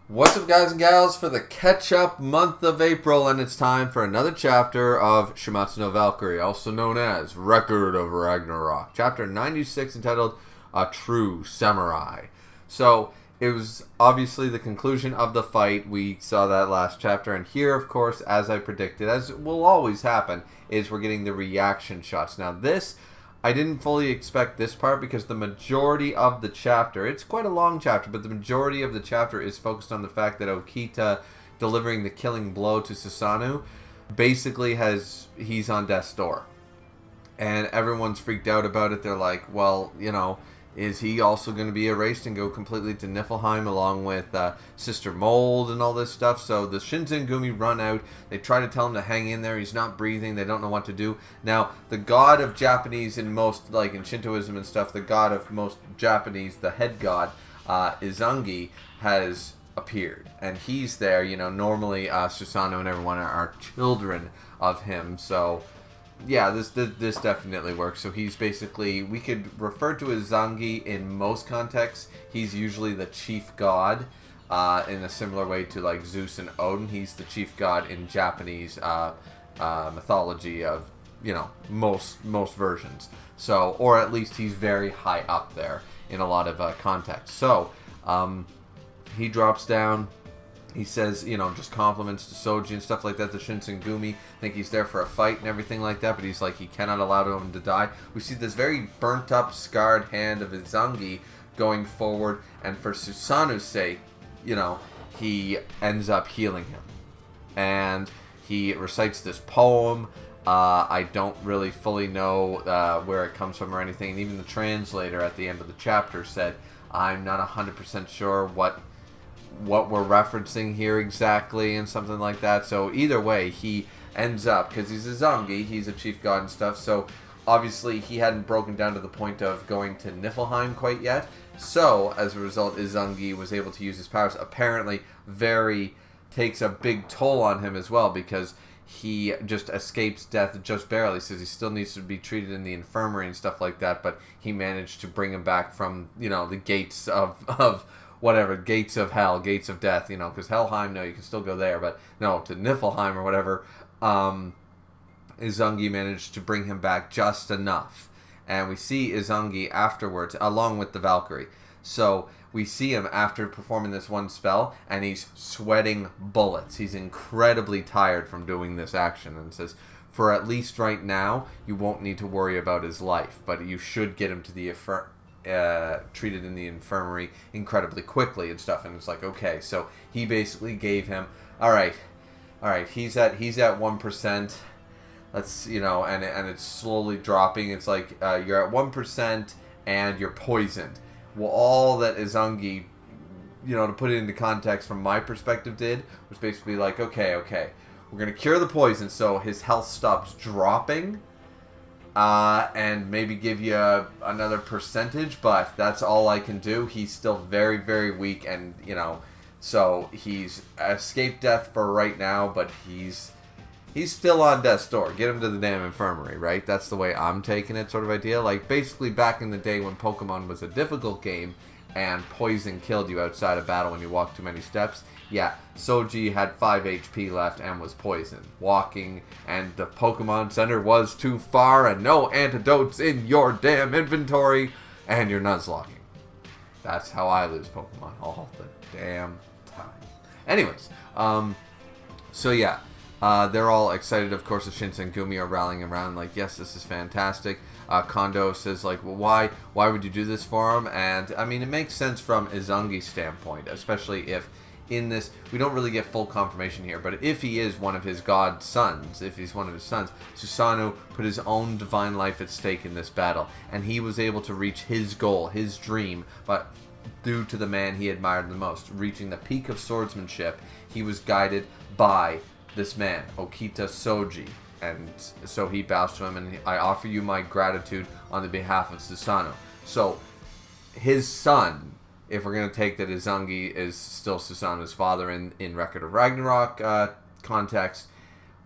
What's up, guys and gals, for the catch-up month of April, and it's time for another chapter of Shuumatsu no Valkyrie, also known as Record of Ragnarok, chapter 96, entitled A True Samurai. So, it was obviously the conclusion of the fight. We saw that last chapter, and here, of course, as I predicted, as will always happen, is we're getting the reaction shots. Now, this, I didn't fully expect this part because the majority of the chapter, it's quite a long chapter, but the majority of the chapter is focused on the fact that Okita delivering the killing blow to Susanoo basically he's on death's door. And everyone's freaked out about it. They're like, well, is he also going to be erased and go completely to Niflheim along with Sister Mold and all this stuff? So the Shinsengumi run out. They try to tell him to hang in there. He's not breathing. They don't know what to do. Now, the god of Japanese in most, like in Shintoism and stuff, the god of most Japanese, the head god, Izangi, has appeared. And he's there. Normally Susanoo and everyone are children of him. So yeah, this definitely works. So he's basically, we could refer to as Zangi in most contexts. He's usually the chief god, in a similar way to like Zeus and Odin. He's the chief god in Japanese mythology of most versions. So, or at least he's very high up there in a lot of contexts. So he drops down. He says, just compliments to Soji and stuff like that. The Shinsengumi think he's there for a fight and everything like that, but he's like, he cannot allow him to die. We see this very burnt up, scarred hand of Izangi going forward, and for Susanoo's sake, he ends up healing him. And he recites this poem. I don't really fully know where it comes from or anything, and even the translator at the end of the chapter said, I'm not 100% sure what we're referencing here exactly and something like that. So either way, he ends up, because he's a Zangi, he's a chief god and stuff, so obviously he hadn't broken down to the point of going to Niflheim quite yet. So as a result, Izangi was able to use his powers. Apparently takes a big toll on him as well, because he just escapes death just barely. Says he still needs to be treated in the infirmary and stuff like that, but he managed to bring him back from the gates of whatever, gates of hell, gates of death, because Helheim, no, you can still go there, but no, to Niflheim or whatever, Izangi managed to bring him back just enough. And we see Izangi afterwards, along with the Valkyrie. So we see him after performing this one spell, and he's sweating bullets. He's incredibly tired from doing this action, and says, for at least right now, you won't need to worry about his life, but you should get him to the treated in the infirmary incredibly quickly and stuff. And it's like, okay, so he basically gave him, all right, he's at 1%. Let's and it's slowly dropping. It's like you're at 1% and you're poisoned. Well, all that Izangi, to put it into context from my perspective, did was basically like, okay, we're gonna cure the poison so his health stops dropping. And maybe give you another percentage, but that's all I can do. He's still very, very weak, and, so he's escaped death for right now, but he's still on death's door. Get him to the damn infirmary, right? That's the way I'm taking it, sort of idea. Like, basically back in the day when Pokemon was a difficult game, and poison killed you outside of battle when you walked too many steps. Yeah, Soji had 5 HP left and was poisoned. Walking, and the Pokemon Center was too far, and no antidotes in your damn inventory, and you're nuzlocking. That's how I lose Pokemon all the damn time. Anyways, so yeah, they're all excited. Of course, the Shinsengumi are rallying around like, yes, this is fantastic. Kondo says, like, well, why would you do this for him? And, I mean, it makes sense from Izangi's standpoint, especially if in this, we don't really get full confirmation here, but if he is one of his god sons, if he's one of his sons, Susanoo put his own divine life at stake in this battle, and he was able to reach his goal, his dream, but due to the man he admired the most, reaching the peak of swordsmanship. He was guided by this man, Okita Soji. And so he bows to him, and I offer you my gratitude on the behalf of Susanoo. So his son, if we're going to take that Izangi is still Susanoo's father in Record of Ragnarok context,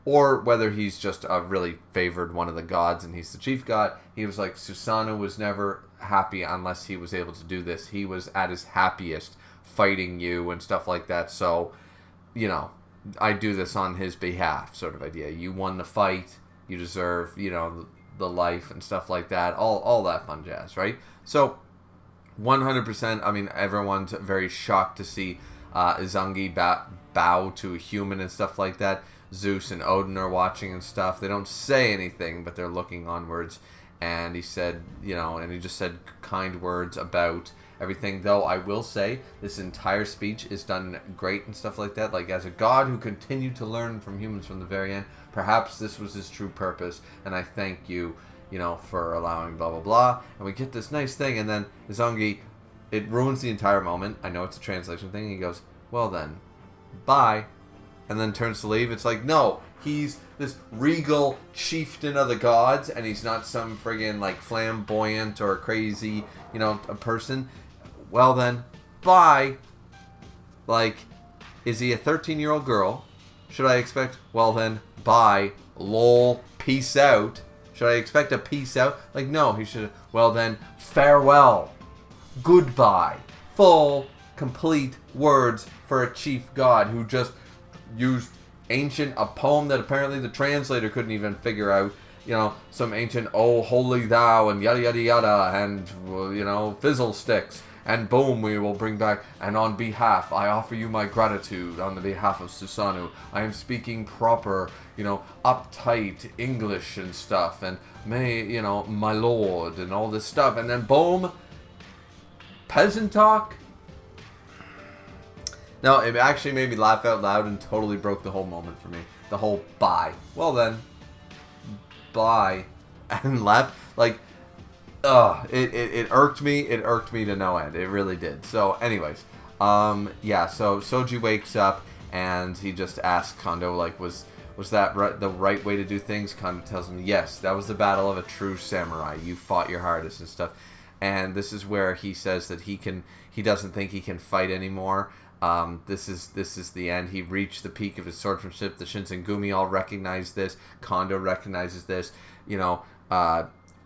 or whether he's just a really favored one of the gods and he's the chief god, he was like, Susanoo was never happy unless he was able to do this. He was at his happiest fighting you and stuff like that. So, I do this on his behalf, sort of idea. You won the fight, you deserve, the life and stuff like that. All that fun jazz, right? So, 100%. I mean, everyone's very shocked to see Izangi bow to a human and stuff like that. Zeus and Odin are watching and stuff. They don't say anything, but they're looking onwards. And he said, and he just said kind words about everything. Though I will say, this entire speech is done great and stuff like that. Like, as a god who continued to learn from humans from the very end, perhaps this was his true purpose. And I thank you, for allowing blah, blah, blah. And we get this nice thing. And then Izangi, it ruins the entire moment. I know it's a translation thing. He goes, well then, bye. And then turns to leave. It's like, no, he's this regal chieftain of the gods, and he's not some friggin' like flamboyant or crazy, a person. Well then, bye. Like, is he a 13-year-old girl? Should I expect, well then, bye, lol, peace out? Should I expect a peace out? Like, no, he should, well then, farewell, goodbye. Full, complete words for a chief god who just used a poem that apparently the translator couldn't even figure out, some ancient, oh, holy thou, and yada, yada, yada, and, fizzle sticks, and boom, we will bring back, and on behalf, I offer you my gratitude on the behalf of Susanoo. I am speaking proper, uptight English and stuff, and may, my lord, and all this stuff, and then boom, peasant talk. No, it actually made me laugh out loud and totally broke the whole moment for me. The whole bye. Well then, bye. And left. Like, it irked me. It irked me to no end. It really did. So, anyways. Yeah, so Soji wakes up and he just asks Kondo, like, was that the right way to do things? Kondo tells him, yes, that was the battle of a true samurai. You fought your hardest and stuff. And this is where he says that he doesn't think he can fight anymore. This is the end. He reached the peak of his swordsmanship. The Shinsengumi all recognize this. Kondo recognizes this.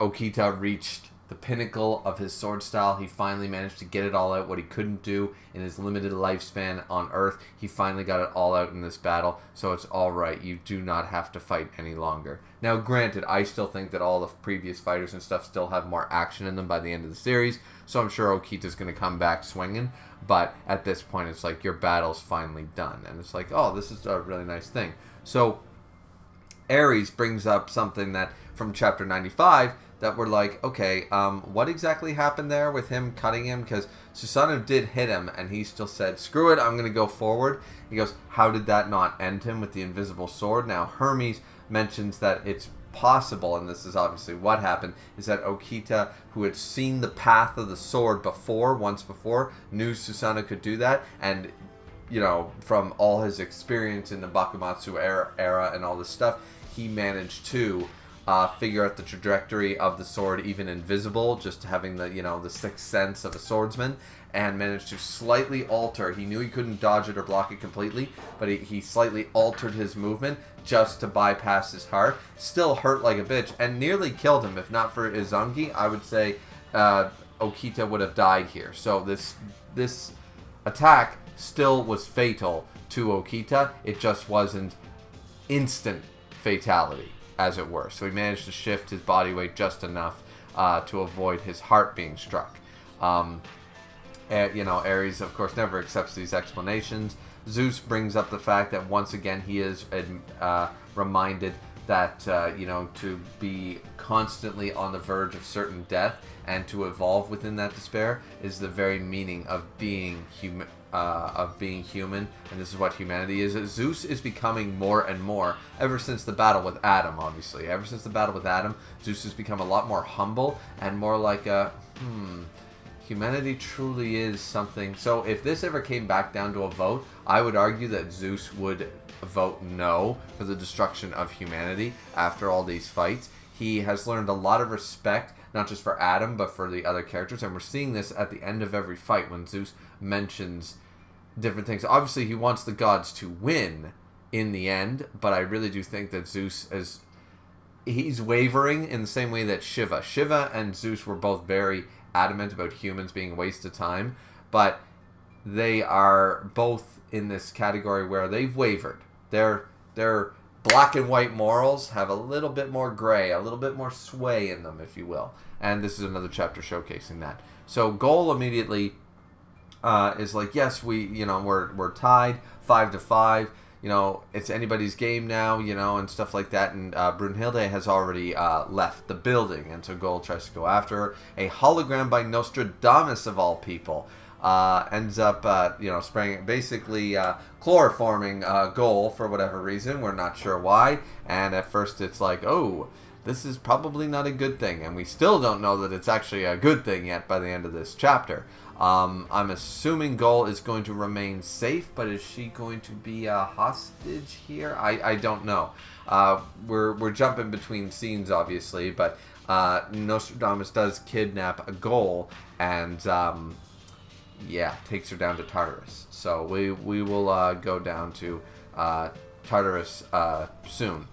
Okita reached the pinnacle of his sword style. He finally managed to get it all out. What he couldn't do in his limited lifespan on Earth, he finally got it all out in this battle. So it's all right. You do not have to fight any longer. Now, granted, I still think that all the previous fighters and stuff still have more action in them by the end of the series. So I'm sure Okita's going to come back swinging. But at this point, it's like your battle's finally done. And it's like, oh, this is a really nice thing. So Ares brings up something that from chapter 95 that we're like, okay, what exactly happened there with him cutting him? Because Susanoo did hit him, and he still said, screw it, I'm going to go forward. He goes, how did that not end him with the invisible sword? Now, Hermes mentions that it's possible, and this is obviously what happened, is that Okita, who had seen the path of the sword once before, knew Susanoo could do that, and, from all his experience in the Bakumatsu era and all this stuff, he managed to figure out the trajectory of the sword, even invisible, just having the sixth sense of a swordsman, and managed to slightly alter. He knew he couldn't dodge it or block it completely, but he slightly altered his movement just to bypass his heart. Still hurt like a bitch, and nearly killed him. If not for Izangi, I would say Okita would have died here. So this attack still was fatal to Okita. It just wasn't instant fatality, as it were. So he managed to shift his body weight just enough to avoid his heart being struck. Ares, of course, never accepts these explanations. Zeus brings up the fact that once again he is reminded that, to be constantly on the verge of certain death and to evolve within that despair is the very meaning of being human. And this is what humanity is. Zeus is becoming more and more, ever since the battle with Adam, obviously. Ever since the battle with Adam, Zeus has become a lot more humble and more like humanity truly is something. So if this ever came back down to a vote, I would argue that Zeus would vote no for the destruction of humanity after all these fights. He has learned a lot of respect, not just for Adam, but for the other characters. And we're seeing this at the end of every fight when Zeus mentions different things. Obviously, he wants the gods to win in the end, but I really do think that Zeus he's wavering in the same way that Shiva and Zeus were both very adamant about humans being a waste of time, but they are both in this category where they've wavered. Their black and white morals have a little bit more gray, a little bit more sway in them, if you will. And this is another chapter showcasing that. So Goal immediately is like, yes, we're tied 5-5. It's anybody's game now, and stuff like that. And Brunhilde has already left the building, and so Goal tries to go after her. A hologram by Nostradamus, of all people, ends up, spraying, basically chloroforming Goal for whatever reason. We're not sure why. And at first it's like, oh, this is probably not a good thing. And we still don't know that it's actually a good thing yet by the end of this chapter. I'm assuming Goal is going to remain safe, but is she going to be a hostage here? I don't know. We're jumping between scenes, obviously, but Nostradamus does kidnap a Goal and takes her down to Tartarus. So we will go down to Tartarus soon.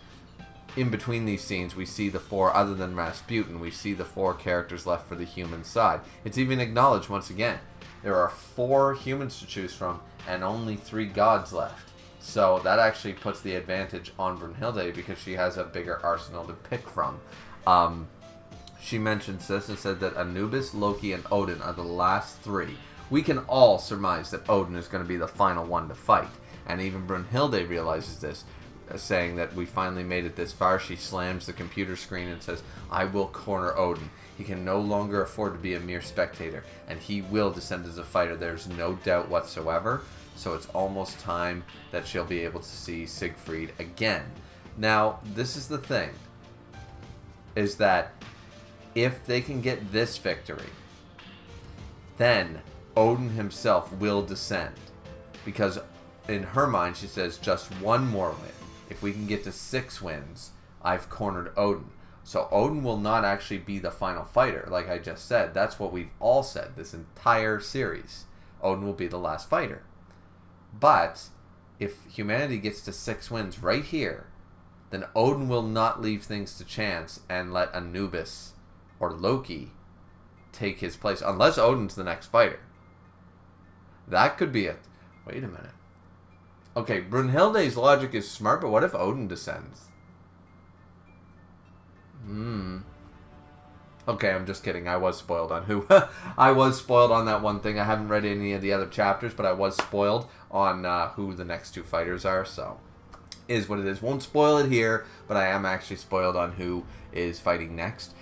In between these scenes, we see the four, other than Rasputin, we see the four characters left for the human side. It's even acknowledged once again. There are 4 humans to choose from, and only 3 gods left. So that actually puts the advantage on Brunhilde, because she has a bigger arsenal to pick from. She mentions this and said that Anubis, Loki, and Odin are the last 3. We can all surmise that Odin is going to be the final one to fight. And even Brunhilde realizes this, saying that we finally made it this far. She slams the computer screen and says, I will corner Odin. He can no longer afford to be a mere spectator, and he will descend as a fighter. There's no doubt whatsoever. So it's almost time that she'll be able to see Siegfried again. Now, this is the thing, is that if they can get this victory, then Odin himself will descend. Because in her mind, she says, just one more win. If we can get to 6 wins, I've cornered Odin. So Odin will not actually be the final fighter, like I just said. That's what we've all said this entire series. Odin will be the last fighter. But if humanity gets to 6 wins right here, then Odin will not leave things to chance and let Anubis or Loki take his place, unless Odin's the next fighter. That could be it. Wait a minute. Okay, Brunhilde's logic is smart, but what if Odin descends? Okay, I'm just kidding. I was spoiled on who. I was spoiled on that one thing. I haven't read any of the other chapters, but I was spoiled on who the next 2 fighters are, so is what it is. Won't spoil it here, but I am actually spoiled on who is fighting next.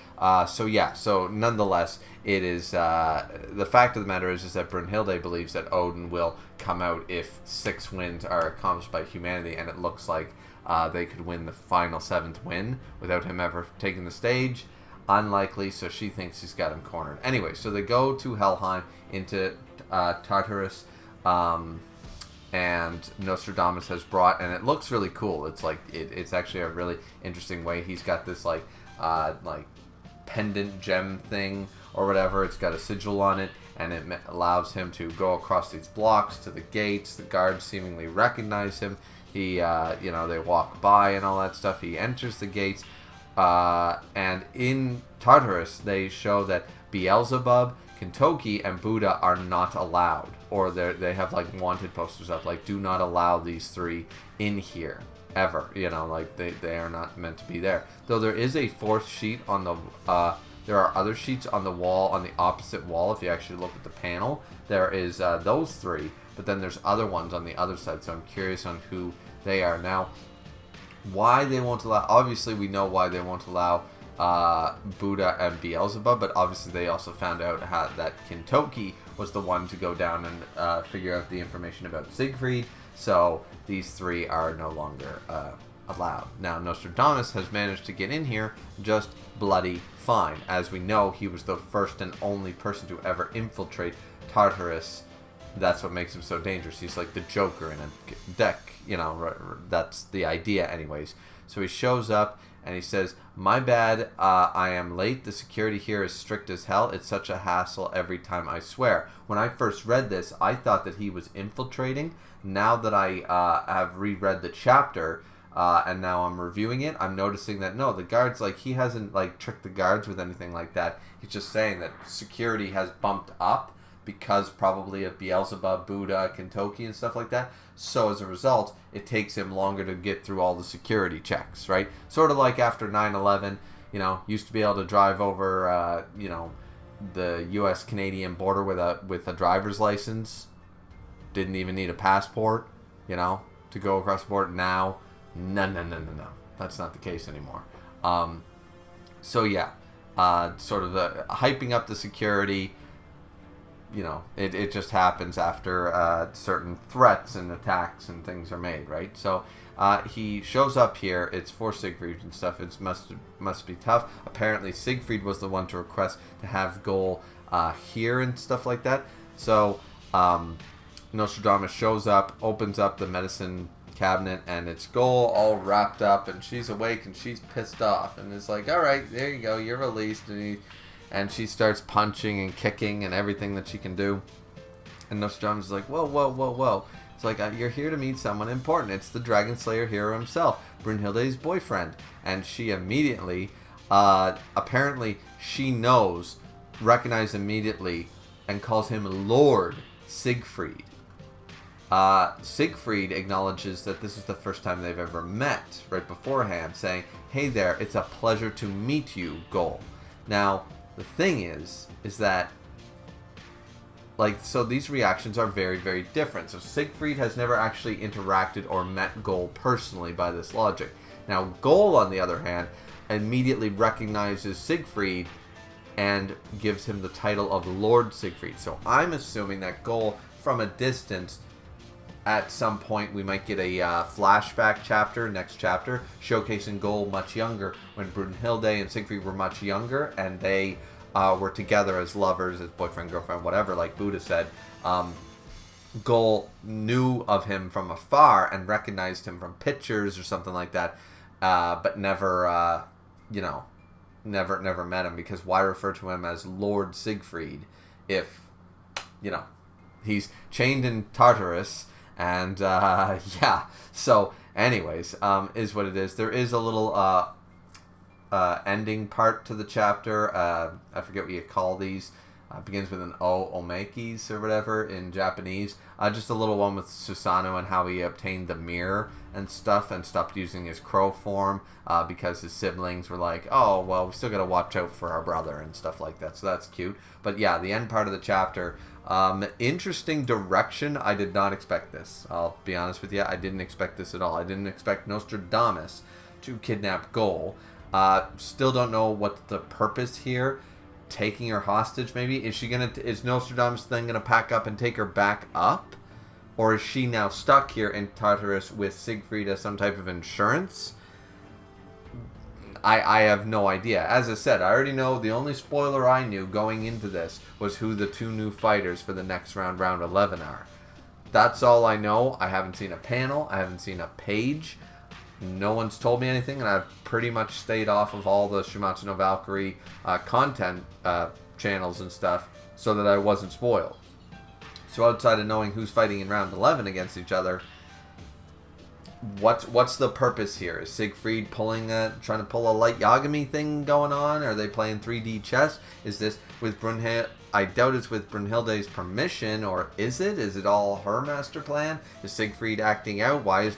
So nonetheless, it is, the fact of the matter is that Brunhilde believes that Odin will come out if 6 wins are accomplished by humanity, and it looks like they could win the final 7th win without him ever taking the stage. Unlikely, so she thinks she's got him cornered. Anyway, so they go to Helheim, into Tartarus, and Nostradamus has brought, and it looks really cool. It's like, it's actually a really interesting way. He's got this like pendant gem thing or whatever. It's got a sigil on it, and it allows him to go across these blocks to the gates. The guards seemingly recognize him. He, they walk by and all that stuff. He enters the gates, and in Tartarus, they show that Beelzebub, Kentucky, and Buddha are not allowed, or they have like wanted posters up, like, do not allow these 3 in here ever. Like they are not meant to be there. Though there is a 4th sheet on the there are other sheets on the wall, on the opposite wall. If you actually look at the panel, there is those 3, but then there's other ones on the other side. So I'm curious on who they are. Now, why they won't allow, obviously we know why they won't allow Buddha and Beelzebub, but obviously they also found out that Kentucky was the one to go down and figure out the information about Siegfried. So these 3 are no longer allowed. Now, Nostradamus has managed to get in here just bloody fine. As we know, he was the first and only person to ever infiltrate Tartarus. That's what makes him so dangerous. He's like the Joker in a deck, that's the idea anyways. So he shows up and he says, my bad, I am late. The security here is strict as hell. It's such a hassle every time, I swear. When I first read this, I thought that he was infiltrating. Now that I have reread the chapter, and now I'm reviewing it, I'm noticing that no, the guards, like, he hasn't like tricked the guards with anything like that. He's just saying that security has bumped up because probably of Beelzebub, Buddha, Kentucky, and stuff like that. So as a result, it takes him longer to get through all the security checks, right? Sort of like after 9/11, used to be able to drive over, the U.S.-Canadian border with a driver's license. Didn't even need a passport, to go across the border. Now, no. That's not the case anymore. So yeah, sort of hyping up the security. It just happens after certain threats and attacks and things are made, right? So he shows up here. It's for Siegfried and stuff. It must be tough. Apparently, Siegfried was the one to request to have Goal here and stuff like that. So Nostradamus shows up, opens up the medicine cabinet, and it's Goal all wrapped up, and she's awake and she's pissed off, and is like, all right, there you go, you're released. And she starts punching and kicking and everything that she can do. And Nostradamus is like, whoa. It's like, you're here to meet someone important. It's the Dragon Slayer hero himself, Brunhilde's boyfriend. And she immediately, apparently she recognized immediately, and calls him Lord Siegfried. Siegfried acknowledges that this is the first time they've ever met right beforehand, saying, hey there, it's a pleasure to meet you, Goal. Now, the thing is that, so these reactions are very, very different. So Siegfried has never actually interacted or met Goal personally by this logic. Now, Goal, on the other hand, immediately recognizes Siegfried and gives him the title of Lord Siegfried. So I'm assuming that Goal, from a distance, at some point we might get a flashback chapter, next chapter, showcasing Goal much younger, when Brunhilde and Siegfried were much younger, and they were together as lovers, as boyfriend, girlfriend, whatever, like Buddha said. Goal knew of him from afar and recognized him from pictures or something like that, but never, never met him, because why refer to him as Lord Siegfried if, he's chained in Tartarus, and, yeah. So, anyways, is what it is. There is a little, ending part to the chapter. I forget what you call these. Begins with an omakis or whatever in Japanese. Just a little one with Susanoo and how he obtained the mirror and stuff, and stopped using his crow form because his siblings were like, oh, well, we still got to watch out for our brother and stuff like that. So that's cute. But yeah, the end part of the chapter, interesting direction. I did not expect this. I'll be honest with you. I didn't expect this at all. I didn't expect Nostradamus to kidnap Goal. Still don't know what the purpose here. Taking her hostage, maybe? Is Nostradamus then gonna pack up and take her back up? Or is she now stuck here in Tartarus with Siegfried as some type of insurance? I have no idea. As I said, I already know the only spoiler I knew going into this was who the two new fighters for the next round 11 are. That's all I know. I haven't seen a panel. I haven't seen a page. No one's told me anything, and I've pretty much stayed off of all the Shuumatsu no Valkyrie content channels and stuff so that I wasn't spoiled. So outside of knowing who's fighting in round 11 against each other, what's the purpose here? Is Siegfried trying to pull a light Yagami thing going on? Are they playing 3D chess? Is this with Brunhilde? I doubt it's with Brunhilde's permission, or is it? Is it all her master plan? Is Siegfried acting out? Why is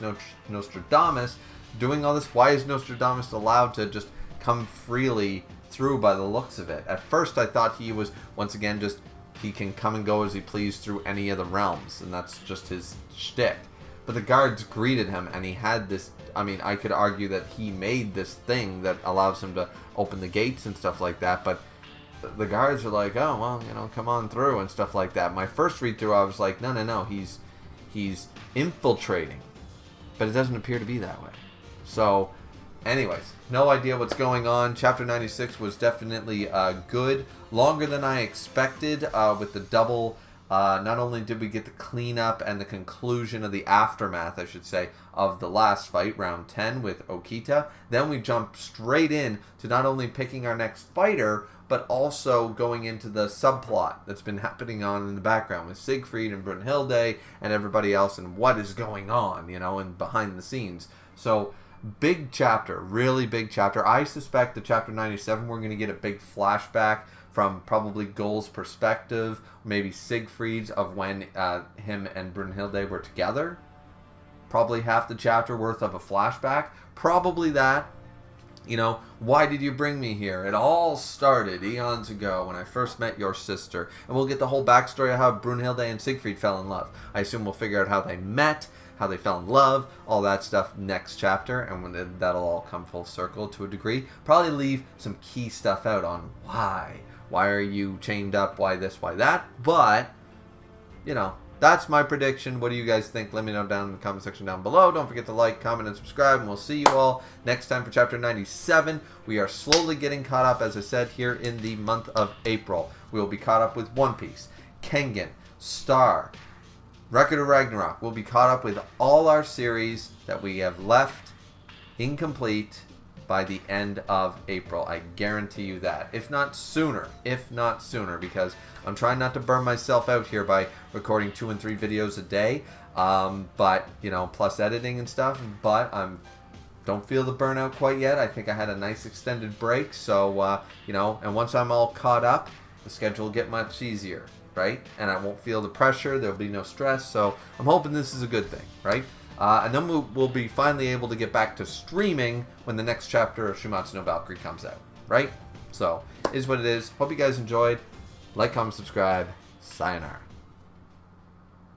Nostradamus doing all this? Why is Nostradamus allowed to just come freely through by the looks of it? At first I thought he was, once again, he can come and go as he please through any of the realms, and that's just his shtick. But the guards greeted him, and he had this, I could argue that he made this thing that allows him to open the gates and stuff like that, but the guards are like, oh, well, come on through and stuff like that. My first read through, I was like, no, he's infiltrating, but it doesn't appear to be that way. So, anyways, no idea what's going on. Chapter 96 was definitely good, longer than I expected, with the double. Not only did we get the cleanup and the conclusion of the aftermath, I should say, of the last fight, round 10 with Okita, then we jump straight in to not only picking our next fighter, but also going into the subplot that's been happening on in the background with Siegfried and Brunhilde and everybody else, and what is going on, and behind the scenes. So, big chapter, really big chapter. I suspect that chapter 97 we're going to get a big flashback from probably Gull's perspective, maybe Siegfried's of when him and Brunhilde were together. Probably half the chapter worth of a flashback. Probably that. You know, why did you bring me here? It all started eons ago when I first met your sister. And we'll get the whole backstory of how Brunhilde and Siegfried fell in love. I assume we'll figure out how they met, how they fell in love, all that stuff next chapter. And when that'll all come full circle to a degree. Probably leave some key stuff out on why. Why are you chained up? Why this? Why that? But, you know, that's my prediction. What do you guys think? Let me know down in the comment section down below. Don't forget to like, comment, and subscribe. And we'll see you all next time for Chapter 97. We are slowly getting caught up, as I said, here in the month of April. We will be caught up with One Piece, Kengan, Star, Record of Ragnarok. We'll be caught up with all our series that we have left incomplete by the end of April. I guarantee you that. If not sooner, because I'm trying not to burn myself out here by recording 2 and 3 videos a day, but, you know, plus editing and stuff, but don't feel the burnout quite yet. I think I had a nice extended break, so, you know, and once I'm all caught up, the schedule will get much easier, right? And I won't feel the pressure, there'll be no stress, so I'm hoping this is a good thing, right? And then we'll be finally able to get back to streaming when the next chapter of Shuumatsu no Valkyrie comes out, right? So, is what it is. Hope you guys enjoyed. Like, comment, subscribe. Sayonara.